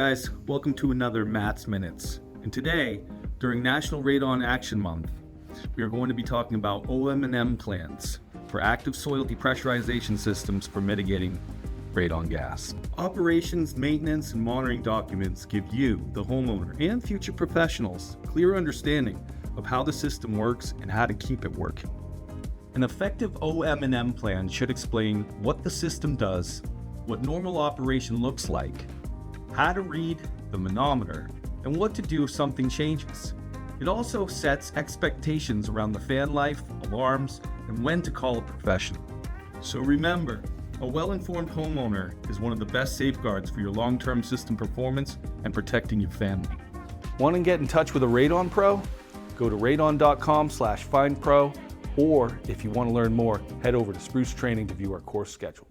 guys, welcome to another Matt's Minutes. And today, during National Radon Action Month, we are going to be talking about OM&M plans for active soil depressurization systems for mitigating radon gas. Operations, maintenance, and monitoring documents give you, the homeowner, and future professionals clear understanding of how the system works and how to keep it working. An effective OM&M plan should explain what the system does, what normal operation looks like, how to read the manometer, and what to do if something changes. It also sets expectations around the fan life, alarms, and when to call a professional. So remember, a well-informed homeowner is one of the best safeguards for your long-term system performance and protecting your family. Want to get in touch with a Radon Pro? Go to radon.com/findpro, or if you want to learn more, head over to Spruce Training to view our course schedule.